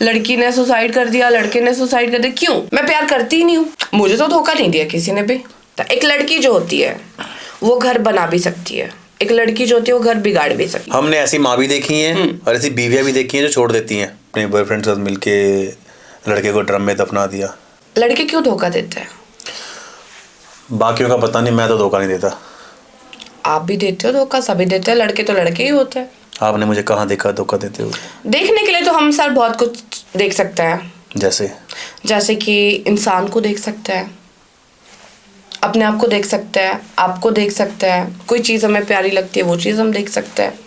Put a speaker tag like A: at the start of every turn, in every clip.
A: लड़की ने सुसाइड कर दिया, लड़के ने सुसाइड कर दिया, क्यों? मैं प्यार करती ही नहीं हूँ, मुझे तो धोखा नहीं दिया किसी ने भी। एक लड़की जो होती है वो घर बना भी सकती है, एक लड़की जो होती है वो घर बिगाड़ भी सकती है।
B: हमने ऐसी माँ भी देखी हैं और ऐसी बीवियाँ भी देखी हैं जो छोड़ देती हैं, अपने बॉयफ्रेंड के साथ मिलके लड़के को ड्रम में दफना दिया।
A: लड़के क्यों धोखा देते हैं?
B: बाकियों का पता नहीं, मैं तो धोखा नहीं देता।
A: आप भी देते हो धोखा, सभी देते हैं, लड़के तो लड़के ही होते हैं।
B: आपने मुझे कहाँ देखा धोखा देते हुए?
A: देखने के लिए तो हम सर बहुत कुछ देख सकते हैं, जैसे कि इंसान को देख सकते हैं, अपने आप को देख सकते हैं, आपको देख सकते हैं, कोई चीज़ हमें प्यारी लगती है वो चीज़ हम देख सकते हैं।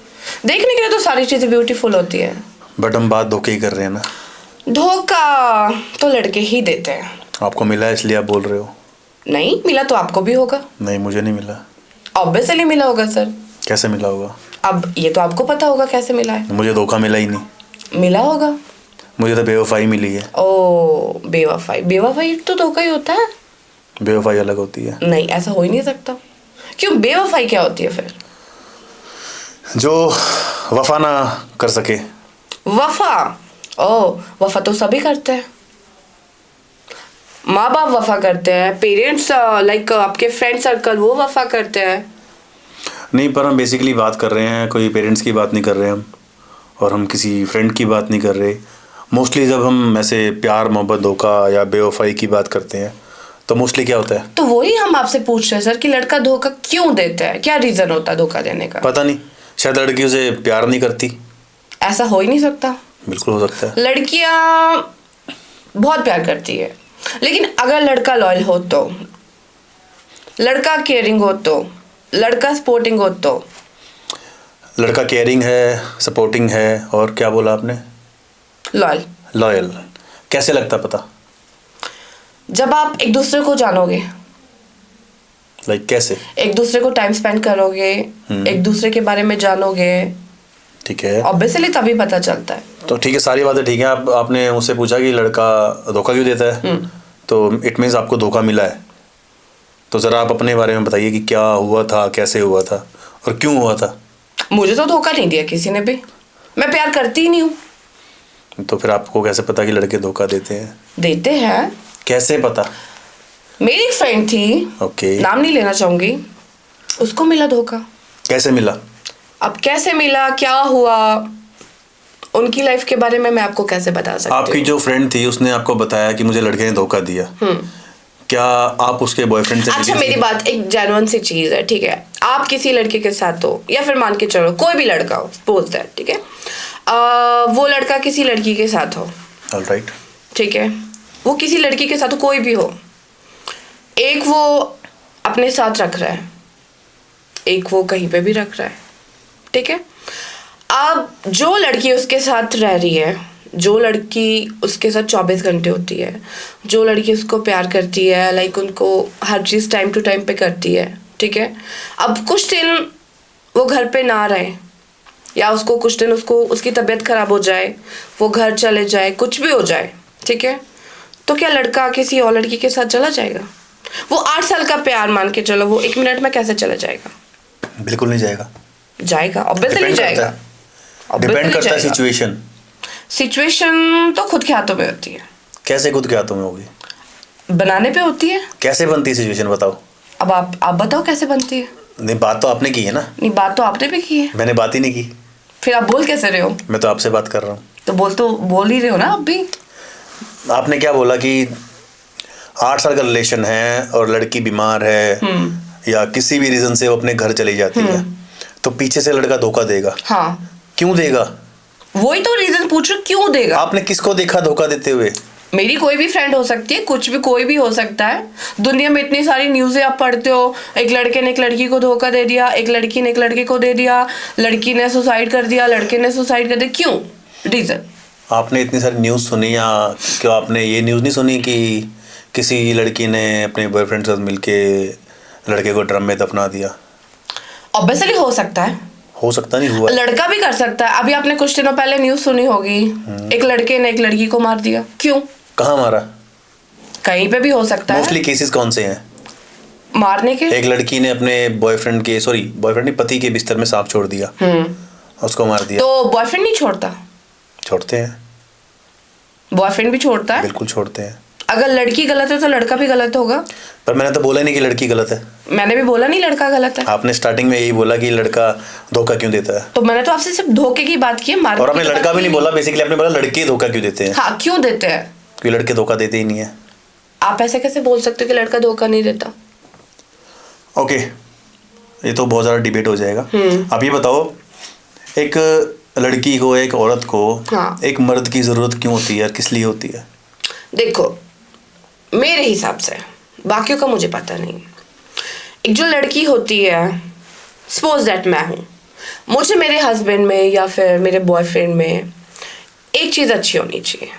A: देखने के लिए तो सारी चीज़ें ब्यूटीफुल होती है।
B: बट हम बात धोखे ही कर रहे हैं ना।
A: धोखा तो लड़के ही देते हैं।
B: आपको मिला इसलिए आप बोल रहे हो?
A: नहीं मिला तो आपको भी होगा।
B: नहीं, मुझे नहीं मिला।
A: ऑब्वियसली मिला होगा सर।
B: कैसे मिला होगा?
A: अब ये तो आपको पता होगा कैसे मिला है।
B: मुझे धोखा मिला ही नहीं।
A: मिला होगा।
B: मुझे तो बेवफाई मिली है।
A: ओ बेवफाई, बेवफाई तो धोखा ही होता है।
B: बेवफाई अलग होती है।
A: नहीं, ऐसा हो ही नहीं सकता। क्यों, बेवफाई क्या होती है फिर?
B: जो वफा ना कर सके।
A: वफा? ओ वफा तो सभी करते हैं। माँ बाप वफा करते हैं, पेरेंट्स लाइक आपके फ्रेंड सर्कल वो वफा करते हैं।
B: नहीं, पर हम बेसिकली बात कर रहे हैं, कोई पेरेंट्स की बात नहीं कर रहे हम, और हम किसी फ्रेंड की बात नहीं कर रहे। मोस्टली जब हम ऐसे प्यार मोहब्बत धोखा या बेवफाई की बात करते हैं तो मोस्टली क्या होता है?
A: तो वही हम आपसे पूछ रहे हैं सर कि लड़का धोखा क्यों देता है, क्या रीजन होता है धोखा देने का?
B: पता नहीं, शायद लड़की उसे प्यार नहीं करती।
A: ऐसा हो ही नहीं सकता।
B: बिल्कुल हो सकता है।
A: लड़कियां बहुत प्यार करती है, लेकिन अगर लड़का लॉयल हो तो, लड़का केयरिंग हो तो, लड़का सपोर्टिंग हो तो।
B: लड़का केयरिंग है, सपोर्टिंग है, और क्या बोला आपने?
A: लॉयल।
B: लॉयल कैसे लगता पता?
A: जब आप एक दूसरे को जानोगे।
B: लाइक कैसे?
A: एक दूसरे को टाइम स्पेंड करोगे, एक दूसरे के बारे में जानोगे।
B: ठीक है,
A: ऑब्वियसली तभी पता चलता है।
B: तो ठीक है, सारी बातें ठीक है। आपने मुझसे पूछा कि लड़का धोखा क्यों देता है, तो इट मीन्स आपको धोखा मिला है। तो ज़रा आप अपने बारे में बताइए कि क्या हुआ था, कैसे हुआ था और क्यों हुआ था?
A: मुझे तो धोखा नहीं दिया किसी ने भी, मैं प्यार करती ही नहीं हूँ।
B: तो फिर आपको कैसे पता कि लड़के धोखा देते हैं?
A: देते हैं।
B: कैसे पता?
A: मेरी एक फ्रेंड थी,
B: ओके,
A: नाम नहीं लेना चाहूंगी, उसको मिला धोखा।
B: कैसे मिला?
A: अब कैसे मिला, क्या हुआ, उनकी लाइफ के बारे में मैं आपको कैसे बता सकती हूँ?
B: आपकी जो फ्रेंड थी उसने आपको बताया कि मुझे लड़के ने धोखा दिया, क्या आप उसके बॉयफ्रेंड से
A: अच्छा, मेरी बात एक जेन्युइन सी चीज है, ठीक है? आप किसी लड़के के साथ हो, या फिर मान के चलो कोई भी लड़का हो, सपोज दैट, ठीक है, वो लड़का किसी लड़की के साथ हो,
B: ऑलराइट,
A: ठीक है, वो किसी लड़की के साथ हो, कोई भी हो, एक वो अपने साथ रख रहा है, एक वो कहीं पे भी रख रहा है, ठीक है? अब जो लड़की उसके साथ रह रही है, जो लड़की उसके साथ 24 घंटे होती है, जो लड़की उसको प्यार करती है, लाइक उनको हर चीज़ टाइम टू टाइम पे करती है, ठीक है, अब कुछ दिन वो घर पे ना रहे, या उसको कुछ दिन उसको उसकी तबीयत खराब हो जाए, वो घर चले जाए, कुछ भी हो जाए, ठीक है, तो क्या लड़का किसी और लड़की के साथ चला जाएगा? वो 8 साल का प्यार मान के चलो, वो 1 मिनट में कैसे चला जाएगा?
B: बिल्कुल नहीं जाएगा।
A: जाएगा, ऑब्वियसली जाएगा।
B: डिपेंड करता है सिचुएशन।
A: सिचुएशन तो खुद के हाथों में होती है।
B: कैसे खुद के हाथों में होगी?
A: बनाने पे होती है।
B: कैसे बनती है सिचुएशन, बताओ।
A: अब आप बताओ कैसे बनती है।
B: नहीं, बात तो आपने की है ना।
A: नहीं, बात तो आपने भी की है।
B: मैंने बात ही नहीं की।
A: फिर आप बोल कैसे रहे हो?
B: मैं तो आपसे बात कर रहा हूँ।
A: तो बोल ही रहे हो ना आप भी।
B: आपने क्या बोला कि 8 साल का रिलेशन है और लड़की बीमार है या किसी भी रीजन से वो अपने घर चली जाती है, तो पीछे से लड़का धोखा देगा।
A: हाँ,
B: क्यों देगा?
A: वही तो रीजन पूछ रही हूँ, क्यों देगा?
B: आपने किसको देखा धोखा देते हुए?
A: मेरी कोई भी फ्रेंड हो सकती है, कुछ भी, कोई भी हो सकता है। दुनिया में इतनी सारी न्यूज़ें आप पढ़ते हो, एक लड़के ने एक लड़की को धोखा दे दिया, एक लड़की ने एक लड़के को दे दिया, लड़की ने सुसाइड कर दिया, लड़के ने सुसाइड कर दिया, क्यों? रीजन।
B: आपने इतनी सारी न्यूज़ सुनी, या क्यों आपने ये न्यूज़ नहीं सुनी कि किसी लड़की ने अपने बॉयफ्रेंड के साथ मिलके लड़के को ड्रम में दफना दिया?
A: ऑब्वियसली हो सकता है।
B: हो सकता नहीं, हुआ।
A: लड़का भी कर सकता है। अभी आपने कुछ दिनों पहले न्यूज़ सुनी होगी, एक लड़के ने एक लड़की को मार दिया, क्यों?
B: कहाँ मारा?
A: कहीं पे भी हो सकता है।
B: मोस्टली केसेस कौन से हैं
A: मारने के?
B: एक लड़की ने अपने बॉयफ्रेंड नहीं, पति के बिस्तर में सांप छोड़ दिया, उसको मार दिया।
A: तो बॉयफ्रेंड नहीं छोड़ता?
B: छोड़ते हैं।
A: बॉयफ्रेंड भी छोड़ता है।
B: बिल्कुल छोड़ते हैं।
A: अगर लड़की गलत है तो लड़का भी गलत होगा।
B: पर मैंने तो बोला नहीं कि लड़की गलत है।
A: मैंने भी बोला नहीं लड़का गलत है।
B: आपने स्टार्टिंग में यही बोला कि लड़का धोखा क्यों देता है।
A: तो मैंने तो आपसे सिर्फ धोखे की बात की है,
B: और आपने लड़का भी नहीं बोला, बेसिकली आपने बोला लड़के धोखा क्यों देते हैं।
A: हाँ, क्यों देते हैं?
B: क्योंकि लड़के धोखा देते ही नहीं है।
A: आप ऐसे कैसे बोल सकते हो कि लड़का धोखा नहीं देता?
B: ओके, ये तो बहुत ज़्यादा डिबेट हो जाएगा। आप ये बताओ, एक लड़की को, एक औरत को
A: हाँ।
B: एक मर्द की ज़रूरत क्यों होती है, किस लिए होती है?
A: देखो, मेरे हिसाब से, बाकियों का मुझे पता नहीं, एक जो लड़की होती है, सपोज दैट मैं हूँ, मुझे मेरे हस्बैंड में या फिर मेरे बॉयफ्रेंड में एक चीज़ अच्छी होनी चाहिए।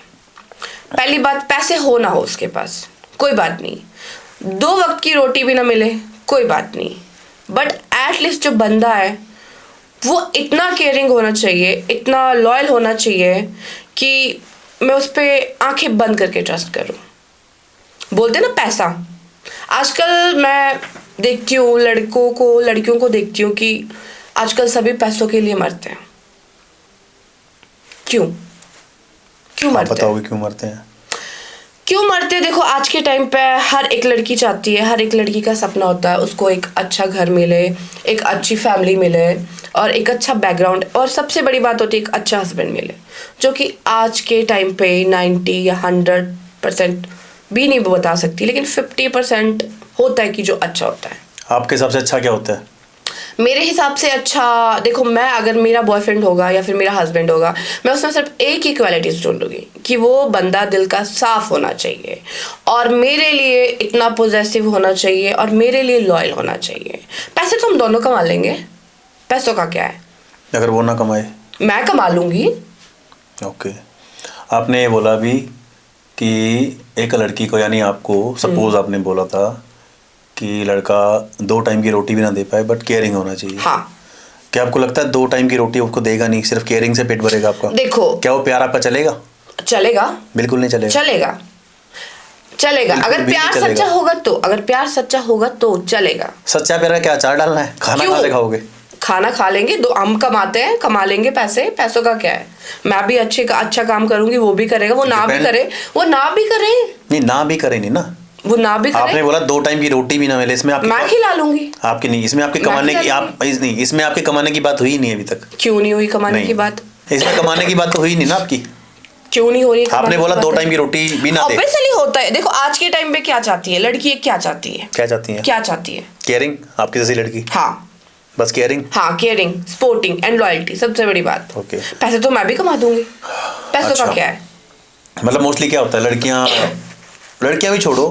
A: पहली बात, पैसे हो ना हो उसके पास, कोई बात नहीं, 2 वक्त की रोटी भी ना मिले, कोई बात नहीं, बट एटलीस्ट जो बंदा है वो इतना केयरिंग होना चाहिए, इतना लॉयल होना चाहिए कि मैं उस पर आंखें बंद करके ट्रस्ट करूं। बोलते ना पैसा, आजकल मैं देखती हूँ लड़कियों को देखती हूँ कि आजकल सभी पैसों के लिए मरते हैं। क्यों मरते हैं?
B: बताओगे क्यों मरते हैं?
A: क्यों मरते हैं? देखो, आज के टाइम पे हर एक लड़की चाहती है, हर एक लड़की का सपना होता है उसको एक अच्छा घर मिले, एक अच्छी फैमिली मिले और एक अच्छा बैकग्राउंड, और सबसे बड़ी बात होती है एक अच्छा हस्बैंड मिले, जो कि आज के टाइम पे 90 या 100% भी नहीं बता सकती, लेकिन 50% होता है कि जो अच्छा होता है।
B: आपके हिसाब से अच्छा क्या होता है?
A: मेरे हिसाब से अच्छा, देखो, मैं अगर मेरा बॉयफ्रेंड होगा या फिर मेरा हस्बैंड होगा, मैं उसमें सिर्फ एक ही क्वालिटीज ढूंढूंगी कि वो बंदा दिल का साफ होना चाहिए और मेरे लिए इतना पॉजिटिव होना चाहिए और मेरे लिए लॉयल होना चाहिए। पैसे तो हम दोनों कमा लेंगे, पैसों का क्या है।
B: अगर वो ना कमाए?
A: मैं कमा लूंगी।
B: ओके, आपने ये बोला भी कि एक लड़की को, यानी आपको, सपोज आपने बोला था कि लड़का 2 टाइम की रोटी भी ना दे पाए बट केयरिंग होना चाहिए।
A: हाँ।
B: क्या आपको लगता है 2 टाइम की रोटी उसको देगा नहीं, सिर्फ केयरिंग से पेट भरेगा आपका?
A: देखो,
B: क्या वो प्यार आपका चलेगा?
A: चलेगा।
B: बिल्कुल नहीं चलेगा।
A: चलेगा अगर प्यार सच्चा होगा तो, अगर प्यार सच्चा होगा तो चलेगा।
B: सच्चा प्यार क्या अचार डालना है? खाना कहाँ से खाओगे?
A: खाना खा लेंगे, हम कमाते हैं, कमा लेंगे पैसे, पैसों का क्या है। मैं भी अच्छा काम करूंगी, वो भी करेगा, वो ना भी करे
B: नहीं, ना भी करे नहीं ना,
A: वो ना भी करे।
B: आपने बोला 2 टाइम की रोटी भी ना मिले, इसमें आपकी,
A: मैं खिला लूंगी।
B: आपकी नहीं, इसमें आपके कमाने की, आप नहीं, इसमें आपके कमाने की बात हुई नहीं अभी तक।
A: क्यों नहीं हुई कमाने की बात?
B: इसमें कमाने की बात तो हुई नहीं ना आपकी।
A: क्यों नहीं हो रही?
B: आपने बोला 2 टाइम की रोटी भी ना दे।
A: ऑब्वियसली होता है। देखो, आज के टाइम पे क्या चाहती है लड़की? क्या चाहती है?
B: केयरिंग। आपकी जैसी लड़की?
A: हाँ,
B: बस केयरिंग।
A: हाँ, केयरिंग, सपोर्टिंग एंड लॉयल्टी, सबसे बड़ी बात।
B: ओके।
A: पैसे तो मैं भी कमा दूंगी, पैसों का क्या है।
B: मतलब मोस्टली क्या होता है, लड़कियां भी छोड़ो,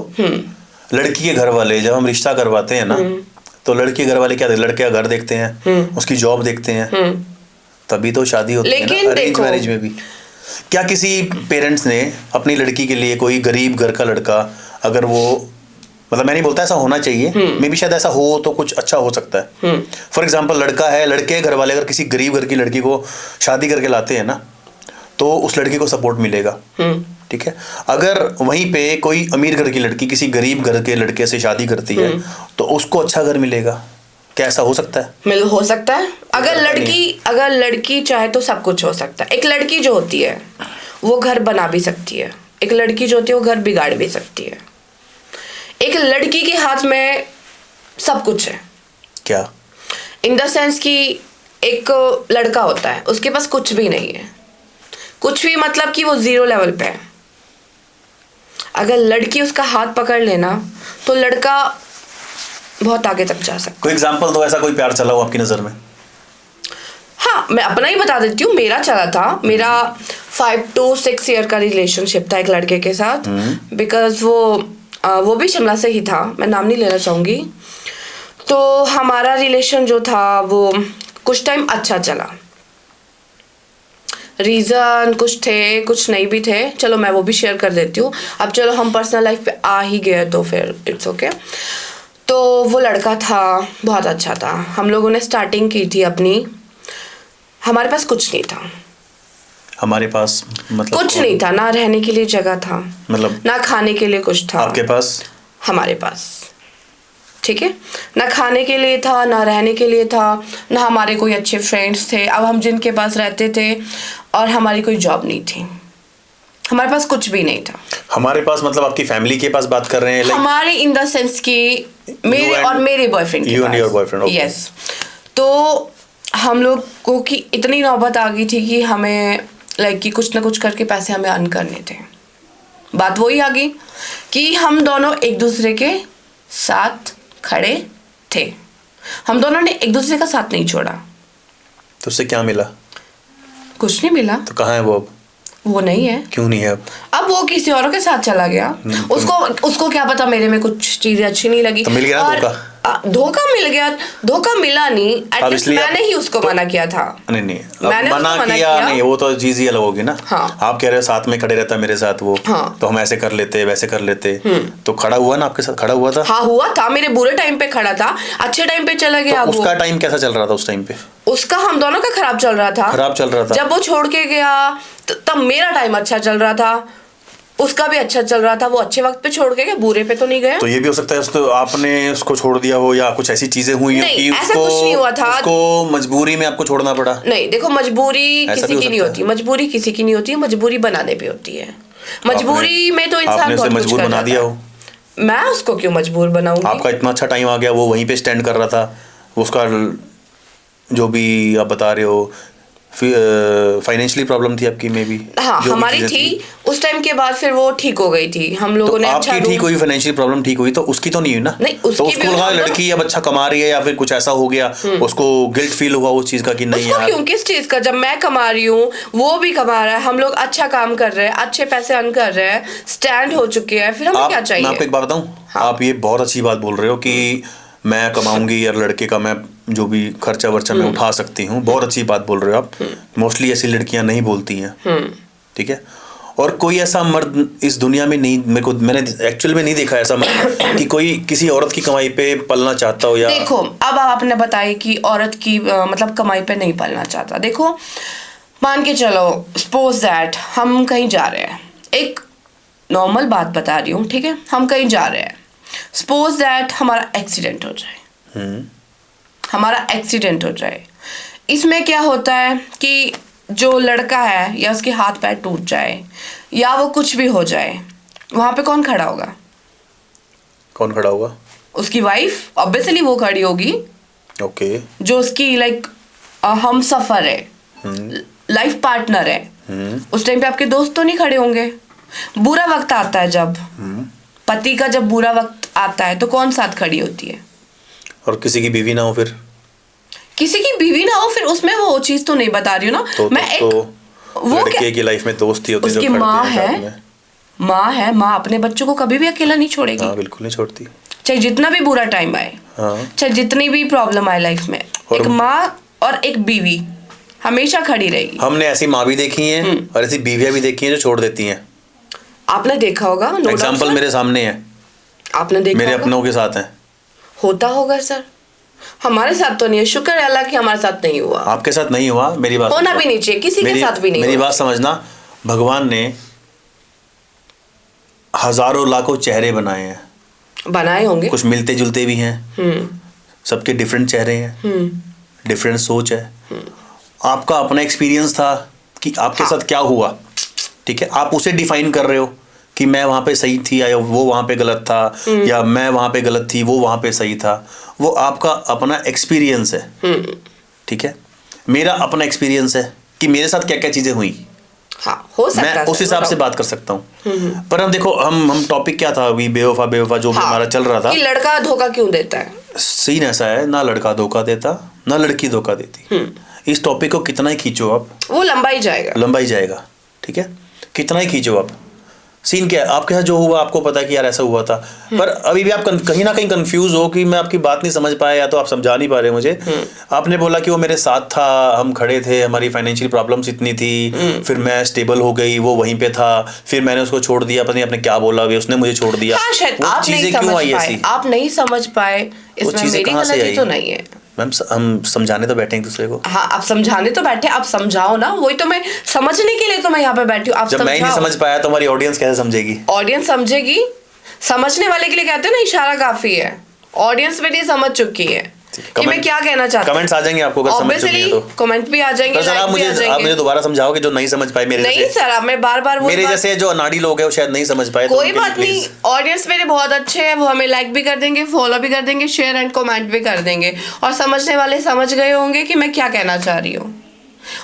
B: लड़की के घर वाले जब हम रिश्ता करवाते हैं ना, तो लड़की के घर वाले क्या देखते? लड़के का घर देखते हैं, उसकी जॉब देखते हैं, तभी तो शादी होती है ना। अरेंज मैरिज में भी क्या किसी पेरेंट्स ने अपनी लड़की के लिए, कोई गरीब घर का लड़का, अगर वो, मतलब मैं नहीं बोलता ऐसा होना चाहिए, मे भी शायद ऐसा हो तो कुछ अच्छा हो सकता है। फॉर एग्जाम्पल, लड़का है, लड़के घर वाले अगर किसी गरीब घर की लड़की को शादी करके लाते हैं ना, तो उस लड़की को सपोर्ट मिलेगा, ठीक है। अगर वहीं पे कोई अमीर घर की लड़की किसी गरीब घर के लड़के से शादी करती है, तो उसको अच्छा घर मिलेगा। क्या ऐसा हो सकता है?
A: हो सकता है। अगर लड़की चाहे तो सब कुछ हो सकता है। एक लड़की जो होती है वो घर बना भी सकती है, एक लड़की जो होती है वो घर बिगाड़ भी सकती है। एक लड़की के हाथ में सब कुछ है।
B: क्या?
A: इन द सेंस कि एक लड़का होता है, उसके पास कुछ भी नहीं है, कुछ भी मतलब कि वो 0 लेवल पे है। अगर लड़की उसका हाथ पकड़ लेना तो लड़का बहुत आगे तक जा सकता।
B: कोई एग्जांपल दो, ऐसा कोई प्यार चला हो आपकी नज़र में?
A: हाँ, मैं अपना ही बता देती हूँ। मेरा चला था, मेरा 5 to 6 ईयर का रिलेशनशिप था एक लड़के के साथ। बिकॉज वो भी शिमला से ही था, मैं नाम नहीं लेना चाहूँगी। तो हमारा रिलेशन जो था वो कुछ टाइम अच्छा चला। रीज़न कुछ थे, कुछ नहीं भी थे, चलो मैं वो भी शेयर कर देती हूँ। अब चलो हम पर्सनल लाइफ पे आ ही गए तो फिर इट्स ओके। तो वो लड़का था, बहुत अच्छा था। हम लोगों ने स्टार्टिंग की थी अपनी, हमारे पास कुछ नहीं था।
B: हमारे पास मतलब
A: कुछ नहीं था, ना रहने के लिए जगह था,
B: मतलब
A: ना खाने के लिए कुछ था।
B: आपके पास?
A: हमारे पास, ठीक है, ना खाने के लिए था, ना रहने के लिए था, ना हमारे कोई अच्छे फ्रेंड्स थे। अब हम जिनके पास रहते थे और हमारी कोई जॉब नहीं थी, हमारे पास कुछ भी नहीं था।
B: हमारे पास मतलब आपकी फैमिली के पास बात कर रहे हैं?
A: हमारे इन द सेंस कि मेरे और मेरे बॉयफ्रेंड के
B: you and your boyfriend?
A: Yes. तो हम लोग को कि इतनी नौबत आ गई थी कि हमें लाइक कि कुछ ना कुछ करके पैसे हमें अर्न करने थे। बात वही आ गई कि हम दोनों एक दूसरे के साथ खड़े थे, हम दोनों ने एक दूसरे का साथ नहीं छोड़ा।
B: तो उससे क्या मिला?
A: कुछ नहीं मिला।
B: तो कहाँ है वो अब?
A: वो नहीं है।
B: क्यों नहीं है अब?
A: अब वो किसी और के साथ चला गया। उसको क्या पता मेरे में कुछ चीजें अच्छी नहीं लगी।
B: तो मिल गया धोखा?
A: धोखा मिल गया। धोखा मिला नहीं, एटलीस्ट मैंने ही उसको मना किया था।
B: नहीं
A: मैंने
B: मना किया नहीं, वो तो चीज ही अलग होगी ना।
A: हाँ।
B: आप कह रहे हो साथ में खड़े रहता मेरे साथ वो।
A: हाँ।
B: तो हम ऐसे कर लेते वैसे कर लेते। तो खड़ा हुआ ना आपके साथ? खड़ा हुआ था?
A: हाँ हुआ था, मेरे बुरे टाइम पे खड़ा था, अच्छे टाइम पे चला गया।
B: तो उसका टाइम कैसा चल रहा था उस टाइम पे?
A: उसका हम दोनों का खराब चल रहा था।
B: खराब चल रहा था।
A: जब वो छोड़ के गया तब मेरा टाइम अच्छा चल रहा था, उसका भी अच्छा चल रहा था। वो अच्छे वक्त पे छोड़ के गया, बुरे पे तो नहीं गया।
B: तो ये भी हो सकता है तो आपने उसको छोड़ दिया हो या कुछ ऐसी चीजें हुई हो कि
A: ऐसा कुछ नहीं हुआ था।
B: उसको मजबूरी में आपको छोड़ना पड़ा?
A: नहीं देखो, मजबूरी किसी की नहीं होती, मजबूरी किसी की नहीं होती, मजबूरी बनाने पे होती है। मजबूरी में तो इंसान बहुत कुछ
B: मजबूर बना दिया हो।
A: मैं उसको क्यों मजबूर बनाऊंगी?
B: आपका इतना अच्छा टाइम आ गया, वो वहीं पे स्टैंड कर रहा था, उसका जो भी आप बता रहे हो फाइनेंशियली प्रॉब्लम थी आपकी में भी।
A: हाँ हमारी थी उस टाइम के बाद, फिर वो ठीक हो गई थी। हम लोगों ने
B: आपकी ठीक हुई, फाइनेंशियल प्रॉब्लम ठीक हुई, तो उसकी तो नहीं हुई ना?
A: नहीं,
B: तो उसको लगा लड़की अब अच्छा कमा रही है या फिर कुछ ऐसा हो गया, उसको गिल्ट फील हुआ उस चीज का कि नहीं यार।
A: क्यों, किस चीज का? जब मैं कमा रही हूँ, वो भी कमा रहा है, हम लोग अच्छा काम कर रहे हैं, अच्छे पैसे अर्न कर रहे हैं, स्टैंड हो चुके हैं, फिर हमें क्या चाहिए?
B: मैं आपको एक बात बताऊं, आप ये बहुत अच्छी बात बोल रहे हो कि मैं कमाऊंगी यार, लड़के का मैं जो भी खर्चा वर्चा मैं उठा सकती हूँ। बहुत अच्छी बात बोल रहे हो आप। मोस्टली ऐसी लड़कियां नहीं बोलती हैं, ठीक है। और कोई ऐसा मर्द इस दुनिया में नहीं, मैंने एक्चुअल में नहीं देखा ऐसा मर्द कि कोई किसी औरत की कमाई पे पलना चाहता हो। या
A: देखो, अब आपने बताया कि औरत की मतलब कमाई पे नहीं पलना चाहता। देखो, मान के चलो, सपोज दैट हम कहीं जा रहे हैं, एक नॉर्मल बात बता रही हूँ, ठीक है। हम कहीं जा रहे हैं, सपोज दैट हमारा एक्सीडेंट हो जाए, हमारा एक्सीडेंट हो जाए। इसमें क्या होता है कि जो लड़का है या उसके हाथ पैर टूट जाए या वो कुछ भी हो जाए, वहां पे कौन खड़ा होगा?
B: कौन खड़ा होगा? उसकी
A: वाइफ, ऑब्वियसली वो खड़ी होगी।
B: ओके।
A: जो उसकी लाइक हम सफर है, लाइफ पार्टनर है। उस टाइम पे आपके दोस्त तो नहीं खड़े होंगे। बुरा वक्त आता है जब, पति का जब बुरा वक्त आता है तो कौन साथ खड़ी होती है?
B: और किसी की बीवी ना हो, फिर
A: किसी की बीवी ना हो, फिर उसमें वो चीज तो नहीं बता रही हूँ ना।
B: तो,
A: मैं
B: तो, वो लड़के की लाइफ में दोस्त ही होती है,
A: उसकी माँ है, माँ अपने बच्चों को कभी भी अकेला नहीं छोड़ेगी।
B: हाँ, बिल्कुल नहीं छोड़ती।
A: चाहे जितना भी बुरा टाइम आए, चाहे जितनी भी प्रॉब्लम आए लाइफ में, एक माँ और एक बीवी हमेशा खड़ी रहेगी।
B: हमने ऐसी माँ भी देखी हैं और ऐसी बीवियां भी देखी हैं जो छोड़ देती हैं।
A: आपने देखा होगा,
B: एग्जाम्पल मेरे सामने है,
A: आपने देखा,
B: मेरे अपनों के साथ है।
A: होता होगा सर, हमारे साथ तो नहीं है, शुक्र है अल्लाह की हमारे साथ नहीं हुआ।
B: आपके साथ नहीं हुआ, मेरी बात
A: होना भी नहीं चाहिए, किसी के साथ भी नहीं।
B: मेरी बात समझना, भगवान ने हजारों लाखों चेहरे बनाए हैं,
A: बनाए होंगे,
B: कुछ मिलते जुलते भी हैं, सबके डिफरेंट चेहरे हैं, डिफरेंट सोच है। आपका अपना एक्सपीरियंस था कि आपके साथ क्या हुआ, ठीक है। आप उसे डिफाइन कर रहे हो कि मैं वहाँ पे सही थी या वो वहाँ पे गलत था, या मैं वहाँ पे गलत थी वो वहाँ पे सही था। वो आपका अपना एक्सपीरियंस है, ठीक है। मेरा अपना एक्सपीरियंस है कि मेरे साथ क्या क्या चीज़ें हुई।
A: हाँ, हो सकता है,
B: मैं उस हिसाब से बात कर सकता हूँ। पर हम देखो, हम टॉपिक क्या था अभी, बेवफा जो भी हमारा चल रहा था
A: कि लड़का धोखा क्यों देता है।
B: सीन ऐसा है, ना लड़का धोखा देता ना लड़की धोखा देती। इस टॉपिक को कितना ही खींचो आप, वो
A: लंबा ही जाएगा,
B: ठीक है। कितना ही खींचो आप, सीन क्या है आपके साथ जो हुआ आपको पता है कि यार ऐसा हुआ था। पर अभी भी आप कहीं ना कहीं कंफ्यूज हो कि मैं आपकी बात नहीं समझ पाया या तो आप समझा नहीं पा रहे मुझे। आपने बोला कि वो मेरे साथ था, हम खड़े थे, हमारी फाइनेंशियल प्रॉब्लम्स इतनी थी, फिर मैं स्टेबल हो गई, वो वहीं पे था, फिर मैंने उसको छोड़ दिया, पता नहीं आपने क्या बोला, उसने मुझे छोड़ दिया।
A: वो चीजें क्यों आई ऐसी? आप नहीं समझ पाए, इसमें मेरी गलती तो नहीं है।
B: मैम, हम समझाने तो बैठे एक दूसरे को।
A: हाँ, आप समझाने तो बैठे, आप समझाओ ना, वही तो मैं समझने के लिए तो मैं यहाँ पे बैठी हूँ। आप
B: जब मैं ही नहीं समझ पाया तो हमारी ऑडियंस कैसे समझेगी?
A: ऑडियंस समझेगी, समझने वाले के लिए कहते हैं ना, इशारा काफी है। ऑडियंस मेरी समझ चुकी है। कि मैं क्या कहना चाहती हूँ।
B: कमेंट्स आ जाएंगे आपको अगर समझ चुके हैं तो।
A: कमेंट भी आ जाएंगे,
B: तो सर
A: like भी आ
B: आप
A: जाएंगे।
B: मुझे दोबारा समझाओ कि जो नहीं समझ पाए मेरे
A: नहीं
B: जैसे,
A: सर, अब मैं बार बार
B: मेरे जैसे जो अनाड़ी लोग हैं वो शायद नहीं समझ पाए, तो
A: कोई
B: उनके लिए
A: बात नहीं,
B: please।
A: ऑडियंस मेरे बहुत अच्छे हैं, वो हमें लाइक भी कर देंगे, फॉलो भी कर देंगे, शेयर एंड कमेंट भी कर देंगे, और समझने वाले समझ गए होंगे कि मैं क्या कहना चाह रही हूँ।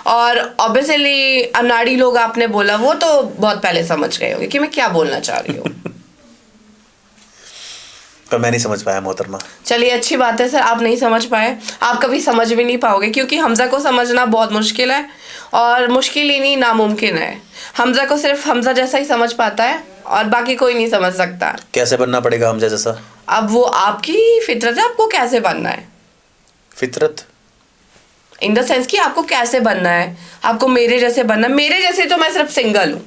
A: और ऑब्वियसली अनाड़ी लोग आपने बोला, वो तो बहुत पहले समझ गए होंगे कि मैं क्या बोलना चाह रही हूँ।
B: पर मैं नहीं समझ पाया मोहतरमा।
A: चलिए अच्छी बात है सर, आप नहीं समझ पाए, आप कभी समझ भी नहीं पाओगे, क्योंकि हमजा को समझना बहुत मुश्किल है, और मुश्किल ही नहीं, नामुमकिन है। हमजा को सिर्फ हमजा जैसा ही समझ पाता है, और बाकी कोई नहीं समझ सकता।
B: कैसे बनना पड़ेगा हमजा जैसा?
A: अब वो आपकी फितरत है, आपको कैसे बनना है।
B: फितरत
A: इन द सेंस कि आपको कैसे बनना है, आपको मेरे जैसे बनना है। मेरे जैसे तो मैं सिर्फ सिंगल हूँ,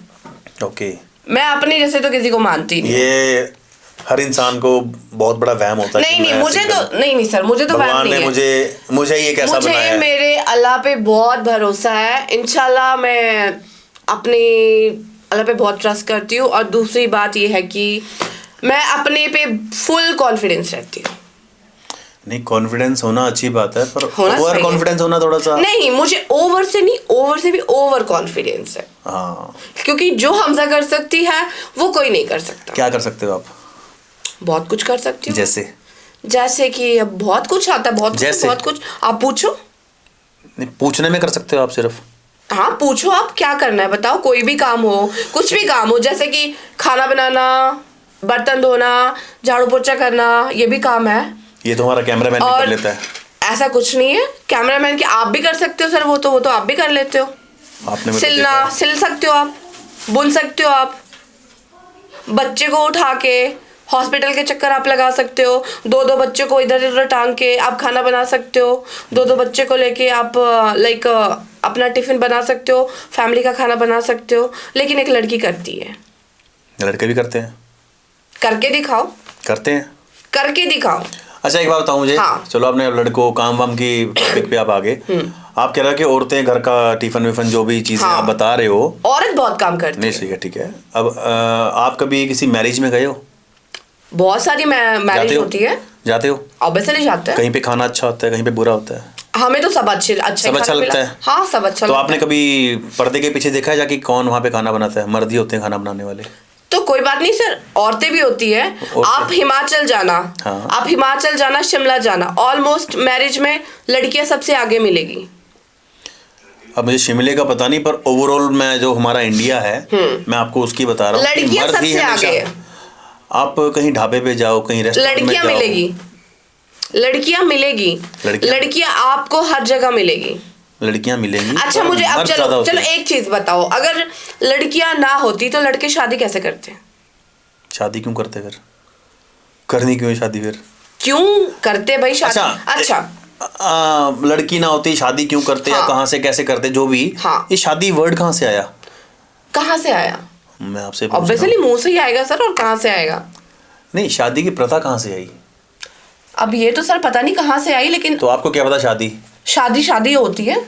B: ओके।
A: मैं अपने जैसे तो किसी को मानती नहीं।
B: ये हर इंसान को बहुत बड़ा वहम होता है।
A: नहीं मुझे तो नहीं सर, मुझे तो
B: भगवान ने मुझे ये कैसा बनाया है।
A: मेरे अल्लाह पे बहुत भरोसा है, इंशाल्लाह मैं अपने अल्लाह पे बहुत ट्रस्ट करती हूँ। और दूसरी बात ये है कि मैं अपने पे फुल कॉन्फिडेंस रहती हूँ।
B: नहीं, कॉन्फिडेंस होना अच्छी बात है, पर
A: होना
B: ओवर
A: चाहिए।
B: कॉन्फिडेंस होना थोड़ा सा
A: नहीं, मुझे ओवर से नहीं, ओवर से भी ओवर कॉन्फिडेंस है।
B: हाँ।
A: क्योंकि जो हमजा कर सकती है वो कोई नहीं कर सकता।
B: क्या कर सकते हो आप?
A: बहुत कुछ कर सकती हूँ। जैसे कि अब बहुत कुछ आता है, बहुत कुछ आप पूछो।
B: नहीं, पूछने में कर सकते हो आप सिर्फ?
A: हाँ पूछो, आप क्या करना है बताओ। कोई भी काम हो, कुछ भी काम हो, जैसे कि खाना बनाना, बर्तन धोना, झाड़ू पोछा करना, ये भी काम है।
B: ये तो हमारा कैमरामैन भी कर लेता है।
A: ऐसा कुछ नहीं है, कैमरामैन की आप भी कर सकते हो सर, वो तो आप भी कर लेते हो।
B: आपने
A: सिलना सिल सकते हो आप, बुन सकते हो आप, बच्चे को उठा के हॉस्पिटल के चक्कर आप लगा सकते हो, दो बच्चे को इधर उधर टांग के आप खाना बना सकते हो, दो बच्चे को लेके आप लाइक अपना टिफिन बना सकते हो, फैमिली का खाना बना सकते हो। लेकिन एक लड़की करती है।
B: लड़के भी करते हैं?
A: करके दिखाओ।
B: करते हैं,
A: करके दिखाओ।
B: अच्छा एक बात बताओ मुझे।
A: हाँ।
B: चलो आपने लड़कों काम वाम की टॉपिक पे आप आगे, आप कह रहे हो कि औरतें घर का टिफिन विफन जो भी चीजें
A: हाँ।
B: आप बता रहे हो,
A: औरत बहुत काम करती
B: नहीं
A: है।
B: ठीक है। अब आप कभी किसी मैरिज में गए हो?
A: बहुत सारी मैरिज होती है।
B: जाते हो?
A: ऑब्वियसली जाते हैं।
B: कहीं पे खाना अच्छा होता है, कहीं पे बुरा होता है?
A: हमें तो सब अच्छा
B: सब अच्छा लगता है।
A: हाँ सब अच्छा
B: तो
A: लगता
B: आपने
A: है।
B: कभी पर्दे के पीछे देखा है जाके कौन वहाँ पे खाना बनाता है? मर्द ही होते हैं खाना बनाने वाले।
A: तो कोई बात नहीं सर, औरतें भी होती है। आप हिमाचल जाना,
B: हाँ।
A: आप हिमाचल जाना, शिमला जाना, ऑलमोस्ट मैरिज में लड़कियां सबसे आगे मिलेगी।
B: अब मुझे शिमले का पता नहीं, पर ओवरऑल मैं जो हमारा इंडिया है मैं आपको उसकी बता रहा हूँ कि
A: लड़कियां
B: मर्द ही
A: सबसे
B: हमेशा।
A: आगे है।
B: आप कहीं ढाबे पे जाओ, कहीं रेस्टोरेंट में
A: लड़कियां
B: जाओ,
A: मिलेगी, लड़कियां मिलेगी, लड़कियां आपको हर जगह मिलेगी।
B: लड़कियां मिलेंगी।
A: अच्छा
B: पर
A: मुझे अब
B: मर्द ज्यादा
A: चलो
B: होते
A: चलो
B: हैं।
A: एक चीज बताओ, अगर लड़कियां ना होती तो लड़के शादी कैसे करते?
B: शादी क्यों करते फिर? करनी क्यों है शादी फिर?
A: क्यों करते भाई शादी? अच्छा
B: लड़की ना होती शादी क्यों करते, या
A: हाँ।
B: कहाँ से कैसे करते, जो भी।
A: हाँ।
B: ये शादी वर्ड कहाँ से आया?
A: कहाँ से आया?
B: मैं आपसे पूछ रहा
A: ऑब्वियसली
B: हूँ।
A: मुंह से ही आएगा सर, और कहाँ से आएगा?
B: नहीं, शादी की प्रथा कहाँ से आई?
A: अब ये तो सर पता नहीं कहाँ से आई, लेकिन
B: तो आपको क्या पता? शादी
A: शादी होती है।